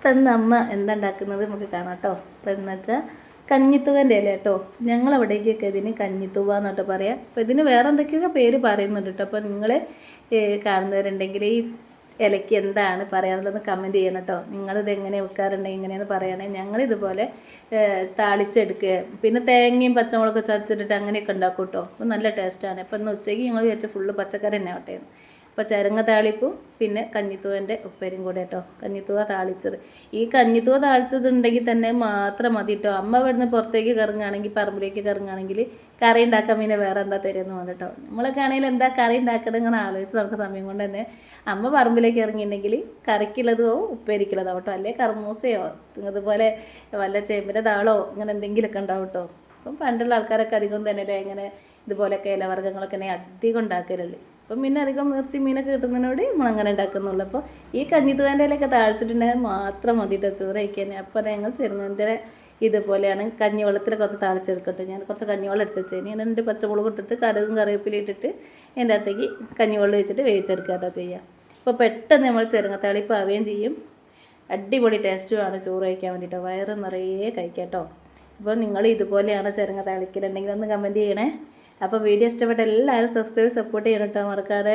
ഇപ്പം ഇന്ന് അമ്മ എന്താ ഉണ്ടാക്കുന്നത് നമുക്ക് കാണാം കേട്ടോ. ഇപ്പം എന്ന് വെച്ചാൽ കഞ്ഞിത്തൂവൻ്റെ ഇല കേട്ടോ. ഞങ്ങളവിടേക്കൊക്കെ ഇതിന് കഞ്ഞിത്തൂവ എന്നിട്ട് പറയാം. അപ്പോൾ ഇതിന് വേറെ എന്തൊക്കെയൊക്കെ പേര് പറയുന്നുണ്ട് കേട്ടോ. അപ്പോൾ നിങ്ങൾ കാണുന്നവരുണ്ടെങ്കിൽ ഈ ഇലയ്ക്ക് എന്താണ് പറയാനുള്ളതെന്ന് കമൻറ്റ് ചെയ്യണം കേട്ടോ. നിങ്ങളിത് എങ്ങനെ വെക്കാറുണ്ടെങ്കിൽ എങ്ങനെയാണെന്ന് പറയണേ. ഞങ്ങളിതുപോലെ താളിച്ചെടുക്കുക, പിന്നെ തേങ്ങയും പച്ചമുളകൊക്കെ ചതച്ചിട്ടിട്ട് അങ്ങനെയൊക്കെ ഉണ്ടാക്കും കേട്ടോ. അപ്പോൾ നല്ല ടേസ്റ്റാണ്. അപ്പോൾ ഇന്ന് ഉച്ചയ്ക്ക് ഞങ്ങൾ വിചാരിച്ച ഫുള്ള് പച്ചക്കറി തന്നെ ആവട്ടെ. അപ്പോൾ ചരങ്ങ താളിപ്പും പിന്നെ കഞ്ഞിത്തൂവൻ്റെ ഉപ്പേരും കൂടെ കേട്ടോ. കഞ്ഞിത്തൂവ താളിച്ചത്, ഈ കഞ്ഞിത്തൂവ താളിച്ചതുണ്ടെങ്കിൽ തന്നെ മാത്രം മതി കേട്ടോ. അമ്മ ഇവിടുന്ന് പുറത്തേക്ക് കറങ്ങുകയാണെങ്കിൽ, പറമ്പിലേക്ക് കറങ്ങുകയാണെങ്കിൽ കറി ഉണ്ടാക്കാൻ പിന്നെ വേറെ എന്താ തരുമെന്ന് വേണ്ട കേട്ടോ. നമ്മളൊക്കെ ആണെങ്കിൽ എന്താ കറി ഉണ്ടാക്കണം ഇങ്ങനെ ആലോചിച്ച് നമുക്ക് സമയം കൊണ്ട് തന്നെ അമ്മ പറമ്പിലേക്ക് ഇറങ്ങിയിട്ടുണ്ടെങ്കിൽ കറിക്കുള്ളതോ ഉപ്പേരിക്കുള്ളതോ കേട്ടോ, അല്ലെങ്കിൽ കർമൂസയോ ഇതുപോലെ വല്ല ചേമ്പിൻ്റെ താളോ ഇങ്ങനെ എന്തെങ്കിലുമൊക്കെ ഉണ്ടാവും കേട്ടോ. അപ്പം പണ്ടുള്ള ആൾക്കാരൊക്കെ അധികം തന്നെ അല്ലേ ഇങ്ങനെ ഇതുപോലെയൊക്കെ ഇലവർഗ്ഗങ്ങളൊക്കെ അധികം ഉണ്ടാക്കലുള്ളൂ. അപ്പം പിന്നെ അധികം ഇറച്ചി മീനൊക്കെ കിട്ടുന്നതിനോട് നമ്മളങ്ങനെ ഉണ്ടാക്കുന്നുള്ളൂ. അപ്പോൾ ഈ കഞ്ഞിത്തൂവൻ്റെ ഇലയൊക്കെ താളിച്ചിട്ടുണ്ടെങ്കിൽ മാത്രം മതി കേട്ടോ ചോറ് കഴിക്കാൻ. അപ്പോൾ ഞങ്ങൾ ചെറുങ്ങൻ്റെ ഇതുപോലെയാണ് കഞ്ഞിവെള്ളത്തിൽ കുറച്ച് താളിച്ചെടുക്കട്ടെ. ഞാൻ കുറച്ച് കഞ്ഞിവെള്ളം എടുത്ത് വെച്ചതിന് ഞാൻ എൻ്റെ പച്ചമുളക് ഇട്ടിട്ട് കറിവേപ്പില ഇട്ടിട്ട് എൻ്റെ അകത്തേക്ക് കഞ്ഞിവെള്ളം ഒഴിച്ചിട്ട് വേവിച്ചെടുക്കുക കേട്ടോ ചെയ്യാം. അപ്പോൾ പെട്ടെന്ന് നമ്മൾ ചെറുങ്ങത്താളിപ്പ് ആവുകയും ചെയ്യും. അടിപൊളി ടേസ്റ്റുമാണ് ചോറ് കഴിക്കാൻ വേണ്ടിയിട്ടോ. വയറ് നിറയെ കഴിക്കാം കേട്ടോ. അപ്പോൾ നിങ്ങൾ ഇതുപോലെയാണ് ചെറുങ്ങ താളിക്കലുണ്ടെങ്കിൽ ഒന്ന് കമൻറ്റ് ചെയ്യണേ. അപ്പോൾ വീഡിയോ ഇഷ്ടപ്പെട്ട എല്ലാവരും സബ്സ്ക്രൈബ് സപ്പോർട്ട് ചെയ്യണം കേട്ടോ, മറക്കാതെ.